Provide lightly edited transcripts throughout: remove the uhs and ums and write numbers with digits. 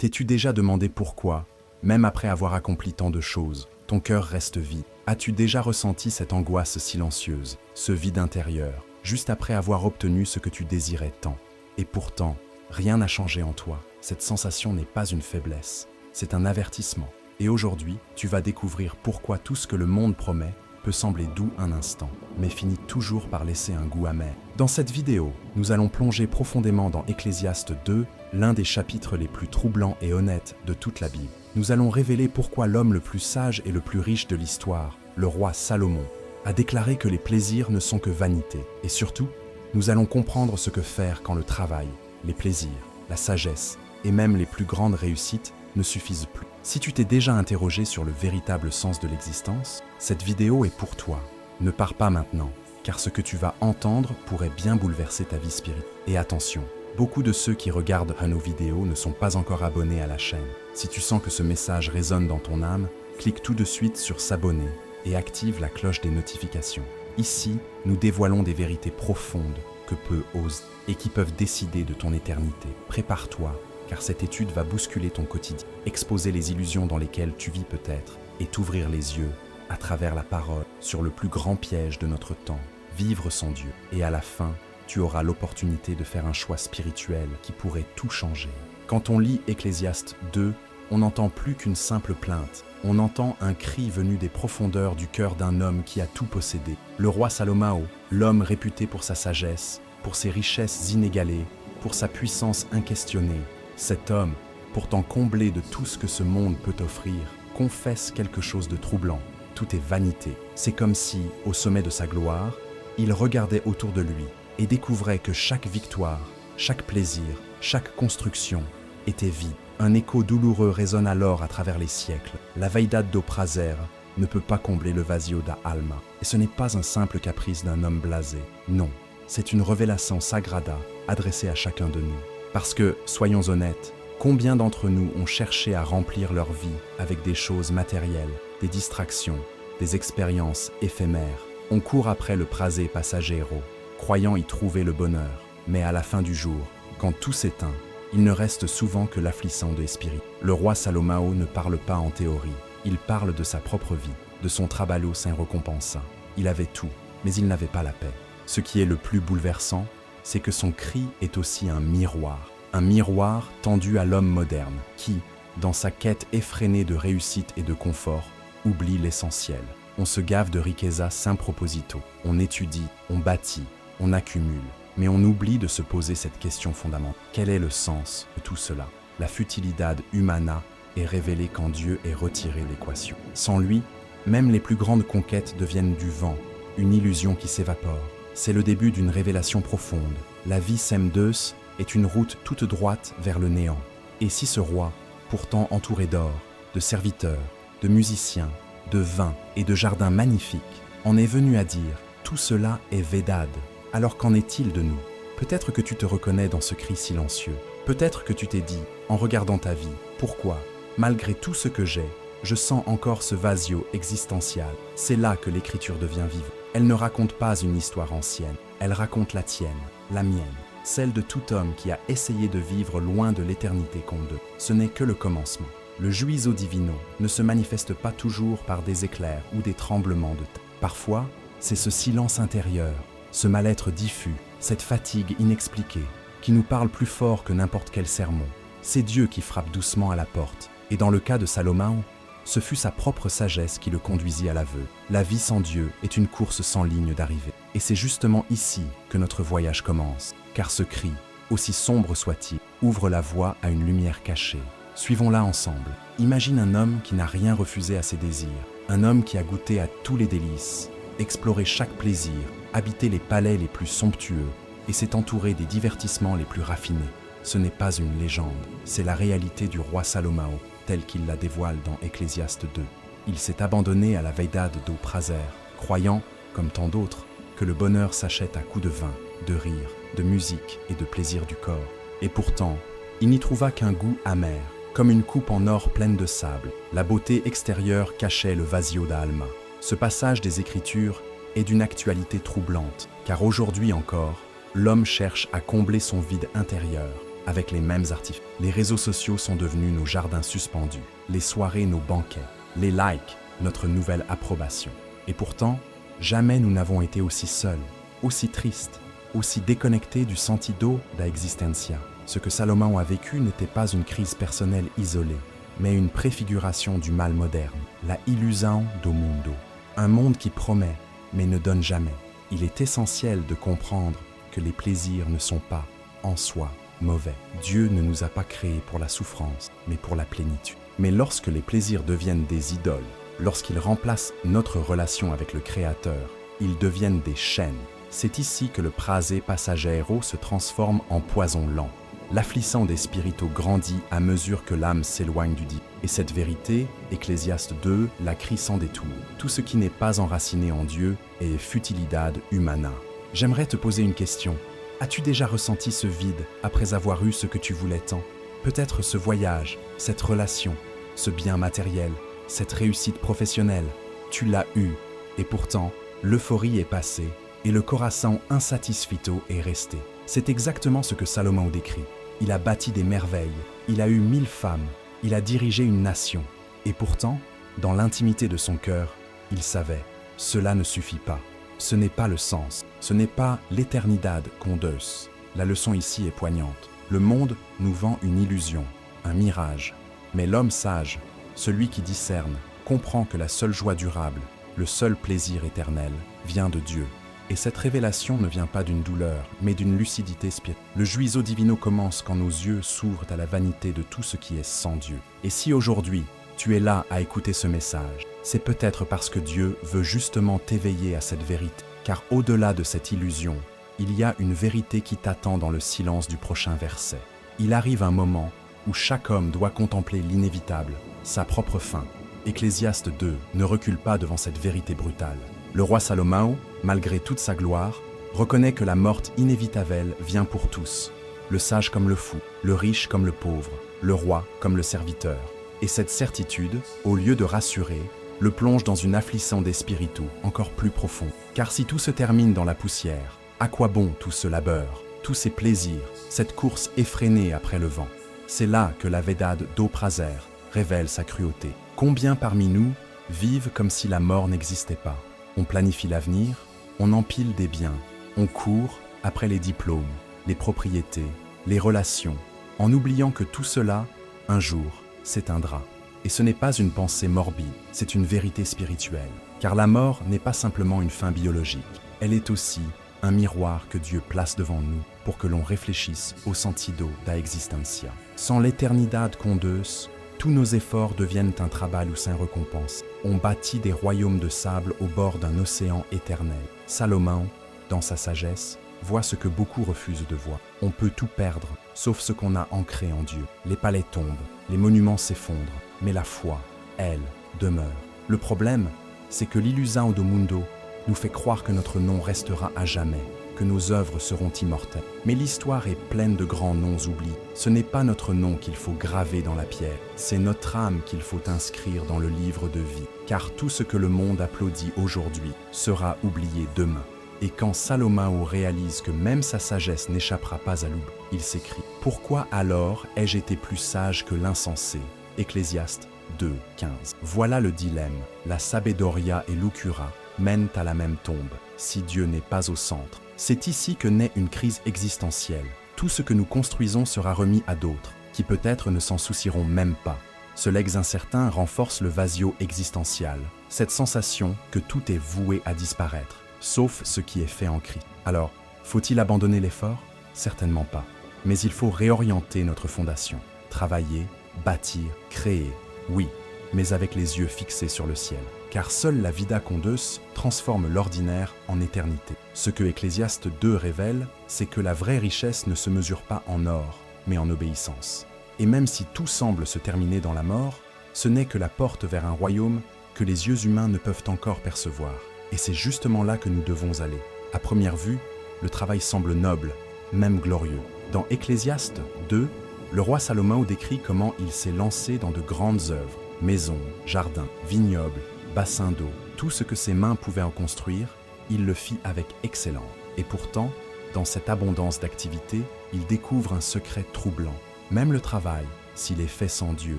T'es-tu déjà demandé pourquoi, même après avoir accompli tant de choses, ton cœur reste vide? As-tu déjà ressenti cette angoisse silencieuse, ce vide intérieur, juste après avoir obtenu ce que tu désirais tant? Et pourtant, rien n'a changé en toi. Cette sensation n'est pas une faiblesse, c'est un avertissement. Et aujourd'hui, tu vas découvrir pourquoi tout ce que le monde promet peut sembler doux un instant, mais finit toujours par laisser un goût amer. Dans cette vidéo, nous allons plonger profondément dans Ecclésiaste 2, l'un des chapitres les plus troublants et honnêtes de toute la Bible. Nous allons révéler pourquoi l'homme le plus sage et le plus riche de l'histoire, le roi Salomon, a déclaré que les plaisirs ne sont que vanité. Et surtout, nous allons comprendre ce que faire quand le travail, les plaisirs, la sagesse et même les plus grandes réussites ne suffisent plus. Si tu t'es déjà interrogé sur le véritable sens de l'existence, cette vidéo est pour toi. Ne pars pas maintenant, car ce que tu vas entendre pourrait bien bouleverser ta vie spirituelle. Et attention, beaucoup de ceux qui regardent nos vidéos ne sont pas encore abonnés à la chaîne. Si tu sens que ce message résonne dans ton âme, clique tout de suite sur s'abonner et active la cloche des notifications. Ici, nous dévoilons des vérités profondes que peu osent et qui peuvent décider de ton éternité. Prépare-toi, car cette étude va bousculer ton quotidien, exposer les illusions dans lesquelles tu vis peut-être et t'ouvrir les yeux à travers la parole sur le plus grand piège de notre temps, vivre sans Dieu. Et à la fin, tu auras l'opportunité de faire un choix spirituel qui pourrait tout changer. Quand on lit Ecclésiaste 2, on n'entend plus qu'une simple plainte. On entend un cri venu des profondeurs du cœur d'un homme qui a tout possédé. Le roi Salomon, l'homme réputé pour sa sagesse, pour ses richesses inégalées, pour sa puissance inquestionnée. Cet homme, pourtant comblé de tout ce que ce monde peut offrir, confesse quelque chose de troublant. Tout est vanité. C'est comme si, au sommet de sa gloire, il regardait autour de lui et découvrait que chaque victoire, chaque plaisir, chaque construction était vide. Un écho douloureux résonne alors à travers les siècles. La Vaidad do prazer ne peut pas combler le vazio da alma. Et ce n'est pas un simple caprice d'un homme blasé. Non, c'est une révélation sagrada adressée à chacun de nous. Parce que, soyons honnêtes, combien d'entre nous ont cherché à remplir leur vie avec des choses matérielles, des distractions, des expériences éphémères? On court après le prazer passaggero, croyant y trouver le bonheur. Mais à la fin du jour, quand tout s'éteint, il ne reste souvent que l'affliction de l'esprit. Le roi Salomon ne parle pas en théorie, il parle de sa propre vie, de son trabalho sans récompensa. Il avait tout, mais il n'avait pas la paix. Ce qui est le plus bouleversant, c'est que son cri est aussi un miroir tendu à l'homme moderne, qui, dans sa quête effrénée de réussite et de confort, oublie l'essentiel. On se gave de riqueza sans proposito, on étudie, on bâtit, on accumule. Mais on oublie de se poser cette question fondamentale. Quel est le sens de tout cela? La futilidad humana est révélée quand Dieu est retiré de l'équation. Sans lui, même les plus grandes conquêtes deviennent du vent, une illusion qui s'évapore. C'est le début d'une révélation profonde. La vie sem Deus est une route toute droite vers le néant. Et si ce roi, pourtant entouré d'or, de serviteurs, de musiciens, de vins et de jardins magnifiques, en est venu à dire « tout cela est Vedad », alors qu'en est-il de nous? Peut-être que tu te reconnais dans ce cri silencieux. Peut-être que tu t'es dit, en regardant ta vie, pourquoi, malgré tout ce que j'ai, je sens encore ce vazio existentiel. C'est là que l'écriture devient vivante. Elle ne raconte pas une histoire ancienne, elle raconte la tienne, la mienne, celle de tout homme qui a essayé de vivre loin de l'éternité qu'on donne. Ce n'est que le commencement. Le juizo divino ne se manifeste pas toujours par des éclairs ou des tremblements de terre. Parfois, c'est ce silence intérieur, ce mal-être diffus, cette fatigue inexpliquée, qui nous parle plus fort que n'importe quel sermon. C'est Dieu qui frappe doucement à la porte, et dans le cas de Salomon, ce fut sa propre sagesse qui le conduisit à l'aveu. La vie sans Dieu est une course sans ligne d'arrivée. Et c'est justement ici que notre voyage commence, car ce cri, aussi sombre soit-il, ouvre la voie à une lumière cachée. Suivons-la ensemble. Imagine un homme qui n'a rien refusé à ses désirs, un homme qui a goûté à tous les délices, exploré chaque plaisir, habité les palais les plus somptueux et s'est entouré des divertissements les plus raffinés. Ce n'est pas une légende, c'est la réalité du roi Salomon, tel qu'il la dévoile dans Ecclésiaste 2. Il s'est abandonné à la Vaidad do prazer, croyant, comme tant d'autres, que le bonheur s'achète à coups de vin, de rire, de musique et de plaisir du corps. Et pourtant, il n'y trouva qu'un goût amer, comme une coupe en or pleine de sable. La beauté extérieure cachait le vazio d'Alma. Ce passage des Écritures est d'une actualité troublante, car aujourd'hui encore, l'homme cherche à combler son vide intérieur, avec les mêmes artifices. Les réseaux sociaux sont devenus nos jardins suspendus, les soirées nos banquets, les likes notre nouvelle approbation. Et pourtant, jamais nous n'avons été aussi seuls, aussi tristes, aussi déconnectés du sentido da existencia. Ce que Salomon a vécu n'était pas une crise personnelle isolée, mais une préfiguration du mal moderne, la illusion do mundo. Un monde qui promet, mais ne donne jamais. Il est essentiel de comprendre que les plaisirs ne sont pas, en soi, mauvais. Dieu ne nous a pas créés pour la souffrance, mais pour la plénitude. Mais lorsque les plaisirs deviennent des idoles, lorsqu'ils remplacent notre relation avec le Créateur, ils deviennent des chaînes. C'est ici que le prasé passaggero se transforme en poison lent. L'affliction des spiritos grandit à mesure que l'âme s'éloigne du dit. Et cette vérité, Ecclésiaste 2, la crie sans détour. Tout ce qui n'est pas enraciné en Dieu est futilidad humana. J'aimerais te poser une question. As-tu déjà ressenti ce vide après avoir eu ce que tu voulais tant? Peut-être ce voyage, cette relation, ce bien matériel, cette réussite professionnelle. Tu l'as eu, et pourtant, l'euphorie est passée, et le corazon insatisfito est resté. C'est exactement ce que Salomon décrit. Il a bâti des merveilles, il a eu 1000 femmes, il a dirigé une nation. Et pourtant, dans l'intimité de son cœur, il savait, cela ne suffit pas. Ce n'est pas le sens, ce n'est pas l'éternidad condeus. La leçon ici est poignante. Le monde nous vend une illusion, un mirage. Mais l'homme sage, celui qui discerne, comprend que la seule joie durable, le seul plaisir éternel, vient de Dieu. Et cette révélation ne vient pas d'une douleur, mais d'une lucidité spirituelle. Le juizo divino commence quand nos yeux s'ouvrent à la vanité de tout ce qui est sans Dieu. Et si aujourd'hui, tu es là à écouter ce message, c'est peut-être parce que Dieu veut justement t'éveiller à cette vérité. Car au-delà de cette illusion, il y a une vérité qui t'attend dans le silence du prochain verset. Il arrive un moment où chaque homme doit contempler l'inévitable, sa propre fin. Ecclésiaste 2 ne recule pas devant cette vérité brutale. Le roi Salomon, malgré toute sa gloire, reconnaît que la mort inévitable vient pour tous, le sage comme le fou, le riche comme le pauvre, le roi comme le serviteur. Et cette certitude, au lieu de rassurer, le plonge dans une affliction des spiritus encore plus profond. Car si tout se termine dans la poussière, à quoi bon tout ce labeur, tous ces plaisirs, cette course effrénée après le vent? C'est là que la Védade d'Opraser révèle sa cruauté. Combien parmi nous vivent comme si la mort n'existait pas? On planifie l'avenir, on empile des biens, on court après les diplômes, les propriétés, les relations, en oubliant que tout cela, un jour, s'éteindra. Et ce n'est pas une pensée morbide, c'est une vérité spirituelle. Car la mort n'est pas simplement une fin biologique, elle est aussi un miroir que Dieu place devant nous pour que l'on réfléchisse au sentido da existencia. Sans l'éternidad condeus, tous nos efforts deviennent un travail ou sans récompense. On bâtit des royaumes de sable au bord d'un océan éternel. Salomon, dans sa sagesse, voit ce que beaucoup refusent de voir. On peut tout perdre, sauf ce qu'on a ancré en Dieu. Les palais tombent, les monuments s'effondrent, mais la foi, elle, demeure. Le problème, c'est que l'illusion do mundo nous fait croire que notre nom restera à jamais, que nos œuvres seront immortelles. Mais l'histoire est pleine de grands noms oubliés. Ce n'est pas notre nom qu'il faut graver dans la pierre, c'est notre âme qu'il faut inscrire dans le livre de vie. Car tout ce que le monde applaudit aujourd'hui sera oublié demain. Et quand Salomon réalise que même sa sagesse n'échappera pas à l'oubli, il s'écrie « Pourquoi alors ai-je été plus sage que l'insensé ?» Ecclésiaste 2, 15. Voilà le dilemme. La sabedoria et l'ucura mènent à la même tombe, si Dieu n'est pas au centre. C'est ici que naît une crise existentielle. Tout ce que nous construisons sera remis à d'autres, qui peut-être ne s'en soucieront même pas. Ce legs incertain renforce le vasio existentiel, cette sensation que tout est voué à disparaître, sauf ce qui est fait en Christ. Alors, faut-il abandonner l'effort? Certainement pas. Mais il faut réorienter notre fondation, travailler, bâtir, créer, oui, mais avec les yeux fixés sur le ciel. Car seule la vida condeus transforme l'ordinaire en éternité. Ce que Ecclésiaste 2 révèle, c'est que la vraie richesse ne se mesure pas en or, mais en obéissance. Et même si tout semble se terminer dans la mort, ce n'est que la porte vers un royaume que les yeux humains ne peuvent encore percevoir. Et c'est justement là que nous devons aller. À première vue, le travail semble noble, même glorieux. Dans Ecclésiaste 2, le roi Salomon décrit comment il s'est lancé dans de grandes œuvres, maisons, jardins, vignobles, bassins d'eau. Tout ce que ses mains pouvaient en construire, il le fit avec excellence. Et pourtant, Dans cette abondance d'activités, il découvre un secret troublant. Même le travail, s'il est fait sans Dieu,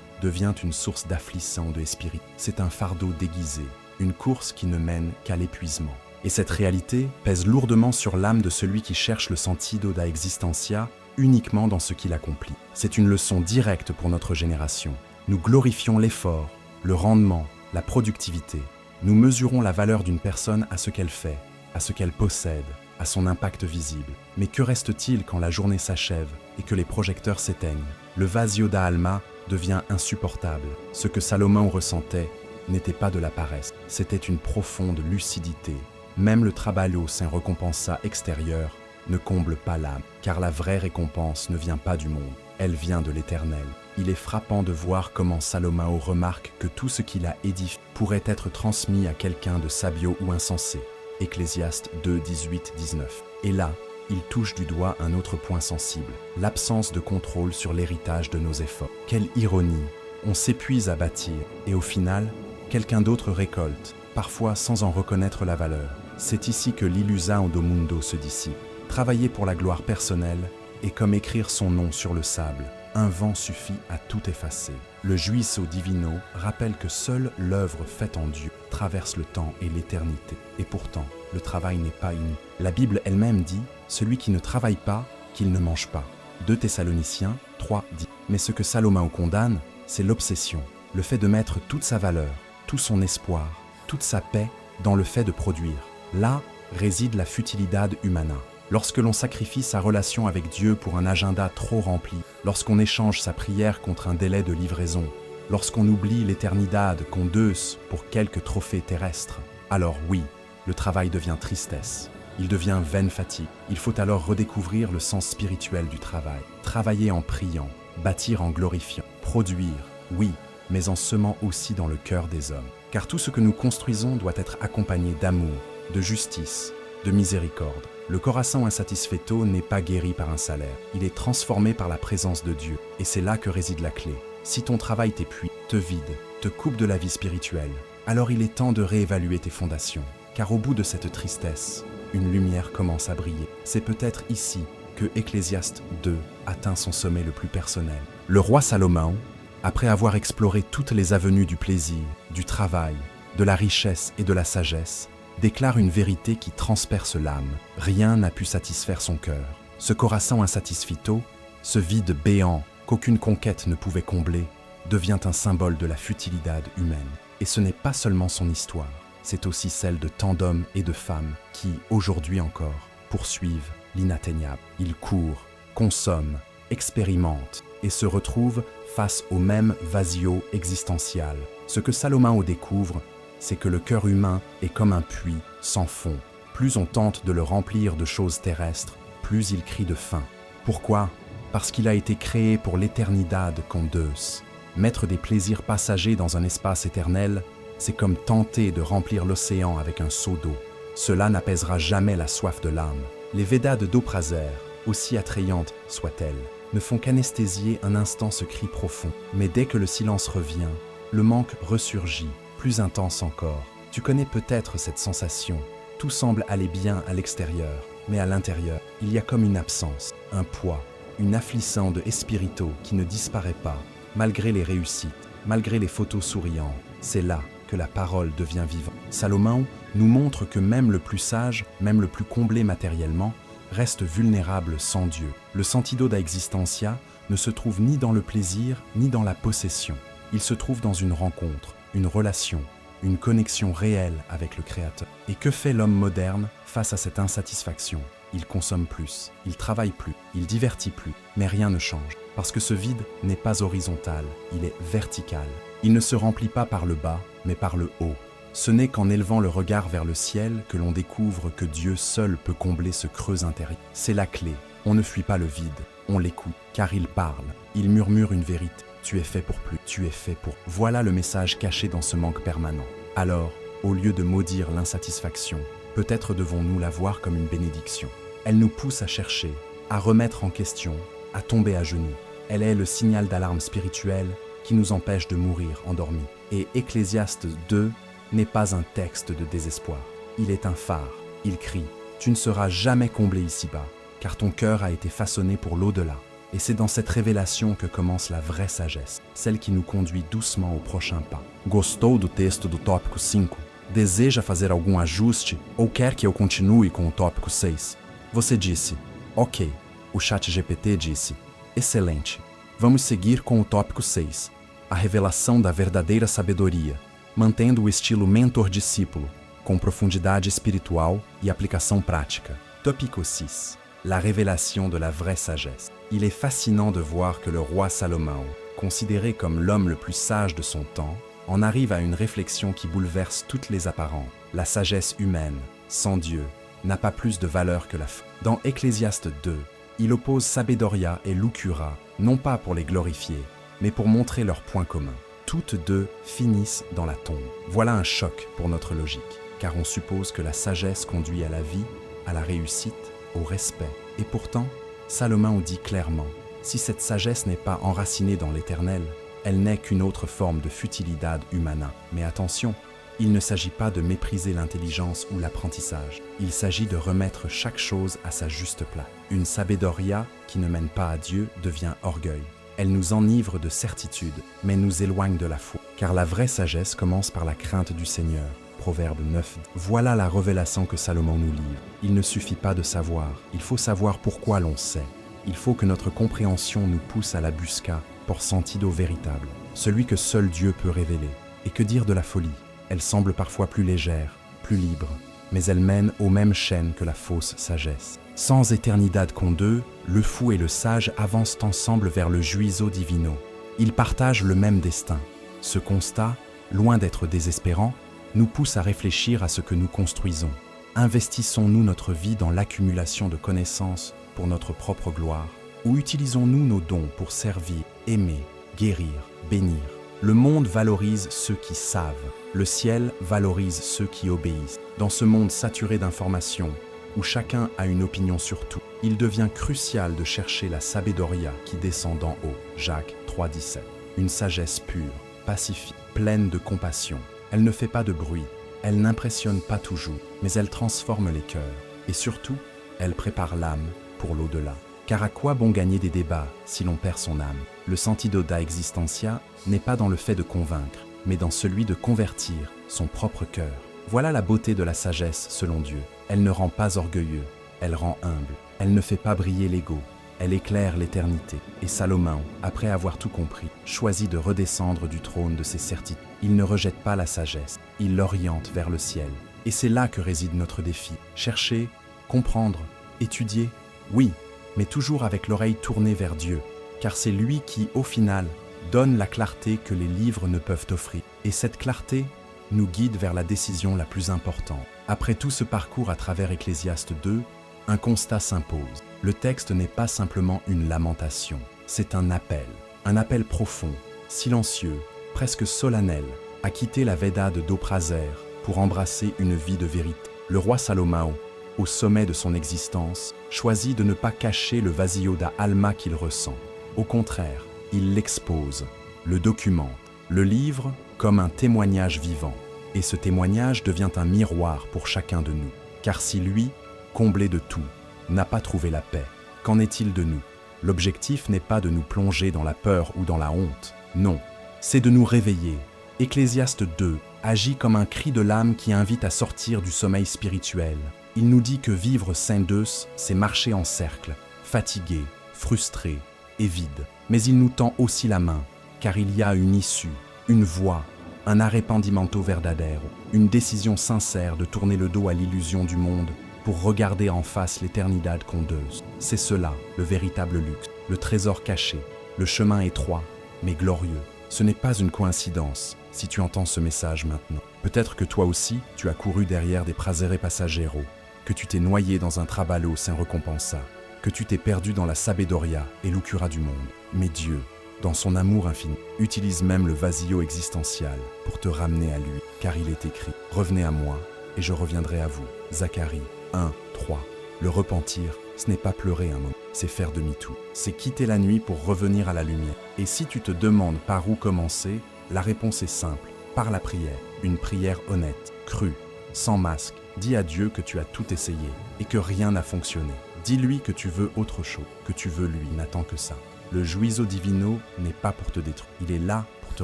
devient une source d'affliction de l'esprit. C'est un fardeau déguisé, une course qui ne mène qu'à l'épuisement. Et cette réalité pèse lourdement sur l'âme de celui qui cherche le sentido da existentia uniquement dans ce qu'il accomplit. C'est une leçon directe pour notre génération. Nous glorifions l'effort, le rendement, la productivité. Nous mesurons la valeur d'une personne à ce qu'elle fait, à ce qu'elle possède, à son impact visible. Mais que reste-t-il quand la journée s'achève et que les projecteurs s'éteignent? Le vazio da alma devient insupportable. Ce que Salomon ressentait n'était pas de la paresse, c'était une profonde lucidité. Même le trabalho sans récompensa extérieure ne comble pas l'âme, car la vraie récompense ne vient pas du monde, elle vient de l'Éternel. Il est frappant de voir comment Salomon remarque que tout ce qu'il a édifié pourrait être transmis à quelqu'un de sabio ou insensé. Ecclésiaste 2, 18, 19. Et là, il touche du doigt un autre point sensible, l'absence de contrôle sur l'héritage de nos efforts. Quelle ironie! On s'épuise à bâtir, et au final, quelqu'un d'autre récolte, parfois sans en reconnaître la valeur. C'est ici que l'illusion do mundo se dissipe. Travailler pour la gloire personnelle est comme écrire son nom sur le sable. Un vent suffit à tout effacer. Le juicio divino rappelle que seule l'œuvre faite en Dieu traverse le temps et l'éternité. Et pourtant, le travail n'est pas inutile. La Bible elle-même dit « Celui qui ne travaille pas, qu'il ne mange pas ». 2 Thessaloniciens 3, 10. Mais ce que Salomon condamne, c'est l'obsession, le fait de mettre toute sa valeur, tout son espoir, toute sa paix dans le fait de produire. Là réside la futilidad humana. Lorsque l'on sacrifie sa relation avec Dieu pour un agenda trop rempli, lorsqu'on échange sa prière contre un délai de livraison, lorsqu'on oublie l'éternidad con Deus pour quelques trophées terrestres, alors oui, le travail devient tristesse. Il devient vaine fatigue. Il faut alors redécouvrir le sens spirituel du travail. Travailler en priant, bâtir en glorifiant, produire, oui, mais en semant aussi dans le cœur des hommes. Car tout ce que nous construisons doit être accompagné d'amour, de justice, de miséricorde. Le corazon insatisfeito n'est pas guéri par un salaire, il est transformé par la présence de Dieu, et c'est là que réside la clé. Si ton travail t'épuise, te vide, te coupe de la vie spirituelle, alors il est temps de réévaluer tes fondations, car au bout de cette tristesse, une lumière commence à briller. C'est peut-être ici que Ecclésiaste 2 atteint son sommet le plus personnel. Le roi Salomon, après avoir exploré toutes les avenues du plaisir, du travail, de la richesse et de la sagesse, déclare une vérité qui transperce l'âme. Rien n'a pu satisfaire son cœur. Ce corazon insatisfito, ce vide béant qu'aucune conquête ne pouvait combler, devient un symbole de la futilidad humaine. Et ce n'est pas seulement son histoire, c'est aussi celle de tant d'hommes et de femmes qui, aujourd'hui encore, poursuivent l'inatteignable. Ils courent, consomment, expérimentent et se retrouvent face au même vazio existentiel. Ce que Salomon découvre, c'est que le cœur humain est comme un puits sans fond. Plus on tente de le remplir de choses terrestres, plus il crie de faim. Pourquoi? Parce qu'il a été créé pour l'éternidad con Deus. Mettre des plaisirs passagers dans un espace éternel, c'est comme tenter de remplir l'océan avec un seau d'eau. Cela n'apaisera jamais la soif de l'âme. Les Védas de Doprazer, aussi attrayantes soient-elles, ne font qu'anesthésier un instant ce cri profond. Mais dès que le silence revient, le manque ressurgit, plus intense encore. Tu connais peut-être cette sensation. Tout semble aller bien à l'extérieur, mais à l'intérieur, il y a comme une absence, un poids, une affliction de espirito qui ne disparaît pas, malgré les réussites, malgré les photos souriantes. C'est là que la parole devient vivante. Salomon nous montre que même le plus sage, même le plus comblé matériellement, reste vulnérable sans Dieu. Le sentido da existentia ne se trouve ni dans le plaisir, ni dans la possession. Il se trouve dans une rencontre, une relation, une connexion réelle avec le Créateur. Et que fait l'homme moderne face à cette insatisfaction? Il consomme plus, il travaille plus, il divertit plus, mais rien ne change. Parce que ce vide n'est pas horizontal, il est vertical. Il ne se remplit pas par le bas, mais par le haut. Ce n'est qu'en élevant le regard vers le ciel que l'on découvre que Dieu seul peut combler ce creux intérieur. C'est la clé. On ne fuit pas le vide, on l'écoute, car il parle, il murmure une vérité. Tu es fait pour plus, tu es fait pour... Voilà le message caché dans ce manque permanent. Alors, au lieu de maudire l'insatisfaction, peut-être devons-nous la voir comme une bénédiction. Elle nous pousse à chercher, à remettre en question, à tomber à genoux. Elle est le signal d'alarme spirituel qui nous empêche de mourir endormis. Et Ecclésiaste 2 n'est pas un texte de désespoir. Il est un phare. Il crie « Tu ne seras jamais comblé ici-bas. car ton cœur a été façonné pour l'au-delà. Et c'est dans cette révélation que commence la vraie sagesse, celle qui nous conduit doucement au prochain pas. Gostou do texto do tópico 5? Deseja fazer algum ajuste ou quer que eu continue com o tópico 6? Você disse, ok. O ChatGPT disse, excelente. Vamos seguir com o tópico 6, a revelação da verdadeira sabedoria, mantendo o estilo mentor-discípulo, com profondidade espiritual e aplicação prática. Tópico 6. La révélation de la vraie sagesse. Il est fascinant de voir que le roi Salomon, considéré comme l'homme le plus sage de son temps, en arrive à une réflexion qui bouleverse toutes les apparences. La sagesse humaine, sans Dieu, n'a pas plus de valeur que la foi. Dans Ecclésiaste 2, il oppose Sabedoria et Lucura, non pas pour les glorifier, mais pour montrer leurs points communs. Toutes deux finissent dans la tombe. Voilà un choc pour notre logique, car on suppose que la sagesse conduit à la vie, à la réussite, au respect. Et pourtant, Salomon dit clairement, si cette sagesse n'est pas enracinée dans l'éternel, elle n'est qu'une autre forme de futilidad humana. Mais attention, il ne s'agit pas de mépriser l'intelligence ou l'apprentissage. Il s'agit de remettre chaque chose à sa juste place. Une sabedoria qui ne mène pas à Dieu devient orgueil. Elle nous enivre de certitude, mais nous éloigne de la foi. Car la vraie sagesse commence par la crainte du Seigneur. Proverbe 9. Voilà la révélation que Salomon nous livre. Il ne suffit pas de savoir, il faut savoir pourquoi l'on sait. Il faut que notre compréhension nous pousse à la busca por sentido véritable, celui que seul Dieu peut révéler. Et que dire de la folie? Elle semble parfois plus légère, plus libre, mais elle mène aux mêmes chaînes que la fausse sagesse. Sans éternidad con deux, le fou et le sage avancent ensemble vers le juizo divino. Ils partagent le même destin. Ce constat, loin d'être désespérant, nous pousse à réfléchir à ce que nous construisons. Investissons-nous notre vie dans l'accumulation de connaissances pour notre propre gloire, ou utilisons-nous nos dons pour servir, aimer, guérir, bénir? Le monde valorise ceux qui savent, le ciel valorise ceux qui obéissent. Dans ce monde saturé d'informations, où chacun a une opinion sur tout, il devient crucial de chercher la sabedoria qui descend d'en haut. Jacques 3,17. Une sagesse pure, pacifique, pleine de compassion. Elle ne fait pas de bruit, elle n'impressionne pas toujours, mais elle transforme les cœurs. Et surtout, elle prépare l'âme pour l'au-delà. Car à quoi bon gagner des débats si l'on perd son âme? Le sentido da existencia n'est pas dans le fait de convaincre, mais dans celui de convertir son propre cœur. Voilà la beauté de la sagesse selon Dieu. Elle ne rend pas orgueilleux, elle rend humble. Elle ne fait pas briller l'ego, elle éclaire l'éternité. Et Salomon, après avoir tout compris, choisit de redescendre du trône de ses certitudes. Il ne rejette pas la sagesse, il l'oriente vers le ciel. Et c'est là que réside notre défi. Chercher, comprendre, étudier, oui, mais toujours avec l'oreille tournée vers Dieu, car c'est lui qui, au final, donne la clarté que les livres ne peuvent offrir. Et cette clarté nous guide vers la décision la plus importante. Après tout ce parcours à travers Ecclésiaste 2, un constat s'impose. Le texte n'est pas simplement une lamentation, c'est un appel profond, silencieux, presque solennel, à quitter la Veda de Doprazer pour embrasser une vie de vérité. Le roi Salomon, au sommet de son existence, choisit de ne pas cacher le vazio da alma qu'il ressent. Au contraire, il l'expose, le documente, le livre comme un témoignage vivant. Et ce témoignage devient un miroir pour chacun de nous. Car si lui, comblé de tout, n'a pas trouvé la paix, qu'en est-il de nous? L'objectif n'est pas de nous plonger dans la peur ou dans la honte, non, c'est de nous réveiller. Ecclésiaste 2 agit comme un cri de l'âme qui invite à sortir du sommeil spirituel. Il nous dit que vivre sans Dieu, c'est marcher en cercle, fatigué, frustré et vide. Mais il nous tend aussi la main, car il y a une issue, une voie, un arrepentimiento verdadero, une décision sincère de tourner le dos à l'illusion du monde pour regarder en face l'éternidad condeuse. C'est cela, le véritable luxe, le trésor caché, le chemin étroit, mais glorieux. Ce n'est pas une coïncidence, si tu entends ce message maintenant. Peut-être que toi aussi, tu as couru derrière des prazeres passageros, que tu t'es noyé dans un traballo sans récompensa, que tu t'es perdu dans la sabedoria et lucura du monde. Mais Dieu, dans son amour infini, utilise même le vazio existentiel pour te ramener à lui, car il est écrit « Revenez à moi, et je reviendrai à vous ». Zacharie 1, 3. Le repentir, ce n'est pas pleurer un moment, c'est faire demi-tour. C'est quitter la nuit pour revenir à la lumière. Et si tu te demandes par où commencer, la réponse est simple, par la prière. Une prière honnête, crue, sans masque. Dis à Dieu que tu as tout essayé et que rien n'a fonctionné. Dis-lui que tu veux autre chose, que tu veux lui, n'attends que ça. Le juizo divino n'est pas pour te détruire, il est là pour te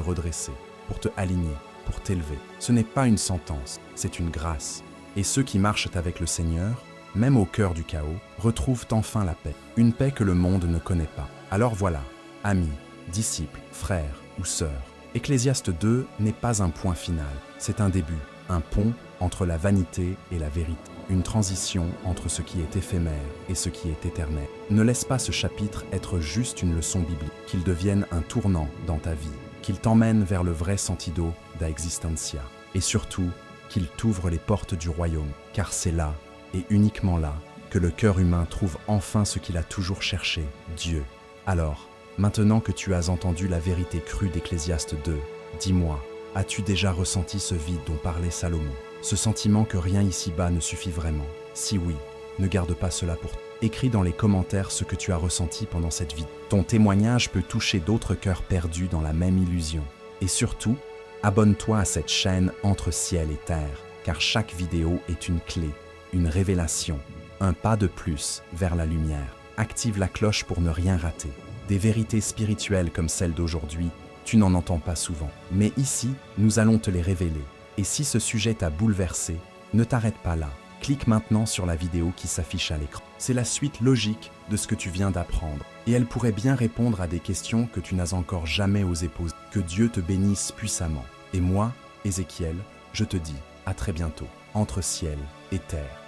redresser, pour te aligner, pour t'élever. Ce n'est pas une sentence, c'est une grâce. Et ceux qui marchent avec le Seigneur, même au cœur du chaos, retrouvent enfin la paix, une paix que le monde ne connaît pas. Alors voilà, amis, disciples, frères ou sœurs, Ecclésiaste 2 n'est pas un point final, c'est un début, un pont entre la vanité et la vérité, une transition entre ce qui est éphémère et ce qui est éternel. Ne laisse pas ce chapitre être juste une leçon biblique, qu'il devienne un tournant dans ta vie, qu'il t'emmène vers le vrai sentido da existencia, et surtout, qu'il t'ouvre les portes du royaume, car c'est là, et uniquement là, que le cœur humain trouve enfin ce qu'il a toujours cherché, Dieu. Alors, maintenant que tu as entendu la vérité crue d'Ecclésiaste 2, dis-moi, as-tu déjà ressenti ce vide dont parlait Salomon? Ce sentiment que rien ici-bas ne suffit vraiment? Si oui, ne garde pas cela pour toi. Écris dans les commentaires ce que tu as ressenti pendant cette vidéo. Ton témoignage peut toucher d'autres cœurs perdus dans la même illusion. Et surtout, abonne-toi à cette chaîne Entre ciel et terre, car chaque vidéo est une clé, une révélation, un pas de plus vers la lumière. Active la cloche pour ne rien rater. Des vérités spirituelles comme celle d'aujourd'hui, tu n'en entends pas souvent. Mais ici, nous allons te les révéler. Et si ce sujet t'a bouleversé, ne t'arrête pas là. Clique maintenant sur la vidéo qui s'affiche à l'écran. C'est la suite logique de ce que tu viens d'apprendre. Et elle pourrait bien répondre à des questions que tu n'as encore jamais osé poser. Que Dieu te bénisse puissamment. Et moi, Ézéchiel, je te dis à très bientôt, entre ciel et terre.